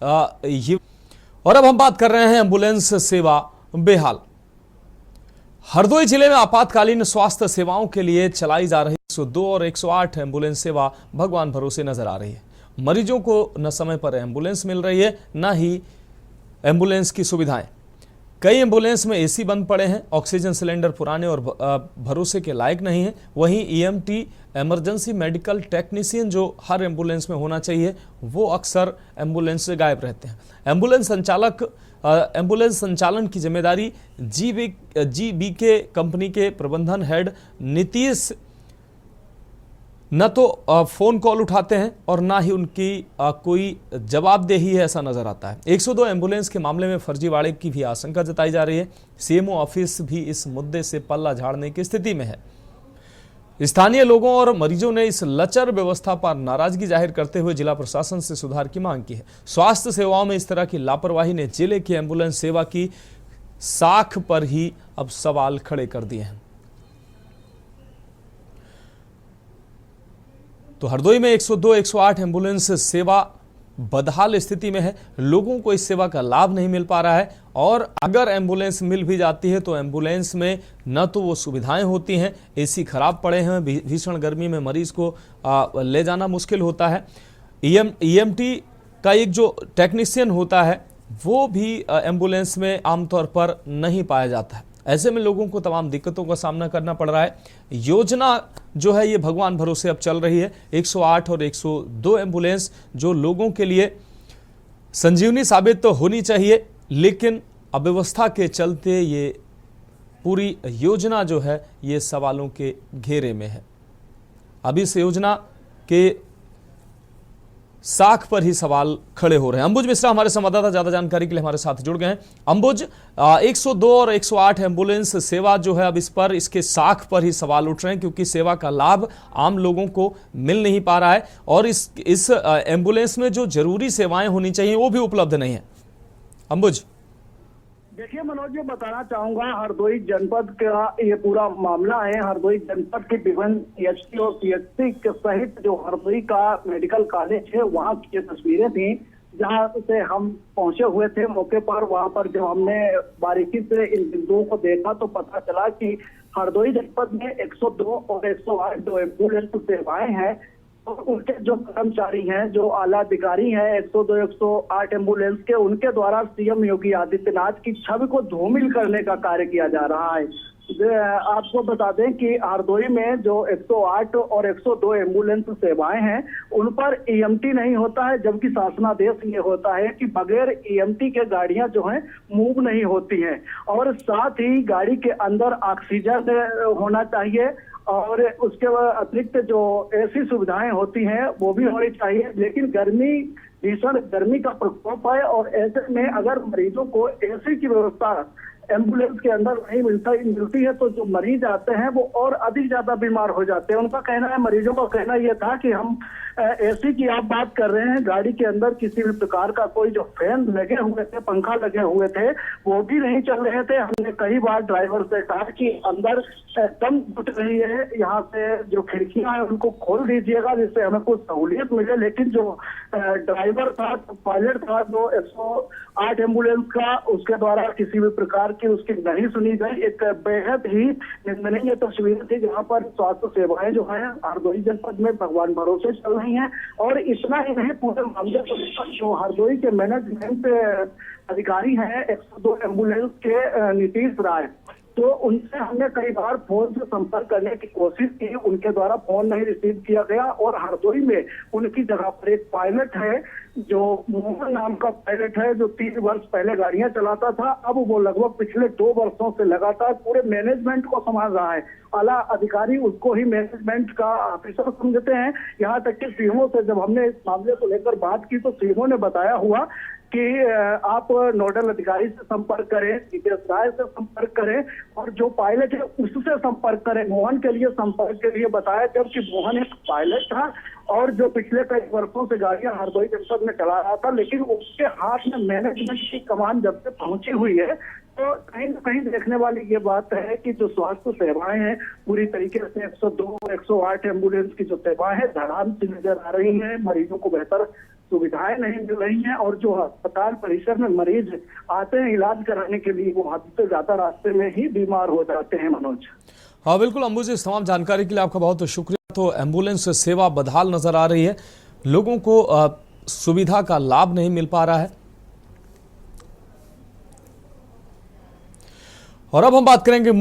ये। और अब हम बात कर रहे हैं एम्बुलेंस सेवा बेहाल। हरदोई जिले में आपातकालीन स्वास्थ्य सेवाओं के लिए चलाई जा रही 102 और 108 एम्बुलेंस सेवा भगवान भरोसे नजर आ रही है। मरीजों को न समय पर एम्बुलेंस मिल रही है, न ही एम्बुलेंस की सुविधाएं। कई एम्बुलेंस में एसी बंद पड़े हैं, ऑक्सीजन सिलेंडर पुराने और भरोसे के लायक नहीं है। वहीं ईएमटी इमरजेंसी मेडिकल टेक्नीशियन जो हर एम्बुलेंस में होना चाहिए, वो अक्सर एम्बुलेंस से गायब रहते हैं। एम्बुलेंस संचालन की जिम्मेदारी जीबीके कंपनी के प्रबंधन हेड नीतीश न तो फोन कॉल उठाते हैं और ना ही उनकी कोई जवाबदेही है, ऐसा नजर आता है। 102 एम्बुलेंस के मामले में फर्जीवाड़े की भी आशंका जताई जा रही है। सीएमओ ऑफिस भी इस मुद्दे से पल्ला झाड़ने की स्थिति में है। स्थानीय लोगों और मरीजों ने इस लचर व्यवस्था पर नाराजगी जाहिर करते हुए जिला प्रशासन से सुधार की मांग की है। स्वास्थ्य सेवाओं में इस तरह की लापरवाही ने जिले की एम्बुलेंस सेवा की साख पर ही अब सवाल खड़े कर दिए हैं। तो हरदोई में 102 108 एम्बुलेंस सेवा बदहाल स्थिति में है। लोगों को इस सेवा का लाभ नहीं मिल पा रहा है, और अगर एम्बुलेंस मिल भी जाती है तो एम्बुलेंस में न तो वो सुविधाएं होती हैं, एसी खराब पड़े हैं, भीषण गर्मी में मरीज को ले जाना मुश्किल होता है। ईएमटी का एक जो टेक्नीशियन होता है वो भी एम्बुलेंस में आमतौर पर नहीं पाया जाता है। ऐसे में लोगों को तमाम दिक्कतों का सामना करना पड़ रहा है। योजना जो है ये भगवान भरोसे अब चल रही है। 108 और 102 एम्बुलेंस जो लोगों के लिए संजीवनी साबित तो होनी चाहिए, लेकिन अव्यवस्था के चलते ये पूरी योजना जो है ये सवालों के घेरे में है। अब इस योजना के साख पर ही सवाल खड़े हो रहे हैं। अंबुज मिश्रा हमारे संवाददाता ज्यादा जानकारी के लिए हमारे साथ जुड़ गए हैं। अंबुज, 102 और 108 एम्बुलेंस सेवा जो है अब इसके साख पर ही सवाल उठ रहे हैं, क्योंकि सेवा का लाभ आम लोगों को मिल नहीं पा रहा है और इस एम्बुलेंस में जो जरूरी सेवाएं होनी चाहिए वो भी उपलब्ध नहीं है। अंबुज, देखिए मनोज जी, बताना चाहूंगा हरदोई जनपद का ये पूरा मामला है। हरदोई जनपद के विभिन्न पीएचसी और पीएचसी के सहित जो हरदोई का मेडिकल कॉलेज है वहाँ की तस्वीरें थी, जहाँ से हम पहुंचे हुए थे मौके पर। वहाँ पर जब हमने बारीकी से इन बिंदुओं को देखा तो पता चला कि हरदोई जनपद में 102 और 108 जो एम्बुलेंस सेवाएं हैं और उनके जो कर्मचारी हैं, जो आला अधिकारी हैं 102 108 एम्बुलेंस के, उनके द्वारा सीएम योगी आदित्यनाथ की छवि को धूमिल करने का कार्य किया जा रहा है। आपको बता दें कि हरदोई में जो 108 और 102 एम्बुलेंस सेवाएं हैं उन पर ईएमटी नहीं होता है, जबकि शासनादेश ये होता है कि बगैर ईएमटी के गाड़ियां जो हैं मूव नहीं होती हैं, और साथ ही गाड़ी के अंदर ऑक्सीजन होना चाहिए और उसके अतिरिक्त जो ऐसी सुविधाएं होती हैं वो भी होनी चाहिए। लेकिन भीषण गर्मी का प्रकोप है और ऐसे में अगर मरीजों को एसी की व्यवस्था एम्बुलेंस के अंदर नहीं मिलती है तो जो मरीज आते हैं वो और अधिक ज्यादा बीमार हो जाते हैं। उनका कहना है, मरीजों का कहना यह था कि हम एसी की आप बात कर रहे हैं, गाड़ी के अंदर किसी भी प्रकार का कोई जो फैन लगे हुए थे, पंखा लगे हुए थे, वो भी नहीं चल रहे थे। हमने कई बार ड्राइवर से कहा कि अंदर दम घुट रही है, यहाँ से जो खिड़कियां हैं उनको खोल दीजिएगा जिससे हमें कुछ सहूलियत मिले। लेकिन जो ड्राइवर था, पायलट था जो 108 एम्बुलेंस का, उसके द्वारा किसी भी प्रकार की उसकी नहीं सुनी गई। एक बेहद ही निंदनीय तस्वीर थी जहाँ पर स्वास्थ्य सेवाएं जो है हरदोई जनपद में भगवान भरोसे चल रही हैं। और इतना ही नहीं, पूरे मामले को जो हरदोई के मैनेजमेंट अधिकारी हैं 102 एम्बुलेंस के नीतीश राय, तो उनसे हमने कई बार फोन से संपर्क करने की कोशिश की, उनके द्वारा फोन नहीं रिसीव किया गया। और हरदोई में उनकी जगह पर एक पायलट है जो मोहन नाम का पायलट है, जो 3 वर्ष पहले गाड़ियां चलाता था। अब वो लगभग पिछले 2 वर्षों से लगातार पूरे मैनेजमेंट को संभाल रहा है। आला अधिकारी उसको ही मैनेजमेंट का ऑफिसर समझते हैं। यहाँ तक कि सीएमओ से जब हमने इस मामले को लेकर बात की तो सीएमओ ने बताया हुआ कि आप नोडल अधिकारी से संपर्क करें, नीतीश राय से संपर्क करें और जो पायलट है उससे संपर्क करें। मोहन के लिए संपर्क के लिए बताया, जबकि मोहन एक पायलट था और जो पिछले कई वर्षों से गाड़ियां हरदोई जनपद में चला रहा था। लेकिन उसके हाथ में मैनेजमेंट की कमान जब से पहुंची हुई है तो कहीं न कहीं देखने वाली ये बात है कि जो स्वास्थ्य सेवाएं हैं पूरी तरीके से 102 और 108 एम्बुलेंस की जो सेवाएं हैं धड़ाम से नजर आ रही हैं। मरीजों को बेहतर सुविधाएं नहीं मिल रही हैं, और जो अस्पताल परिसर में मरीज आते हैं इलाज कराने के लिए, वो हद से ज्यादा रास्ते में ही बीमार हो जाते हैं। मनोज, हाँ बिल्कुल अंबु जी, इस तमाम जानकारी के लिए आपका बहुत शुक्रिया। तो एम्बुलेंस सेवा बदहाल नजर आ रही है, लोगों को सुविधा का लाभ नहीं मिल पा रहा है। और अब हम बात करेंगे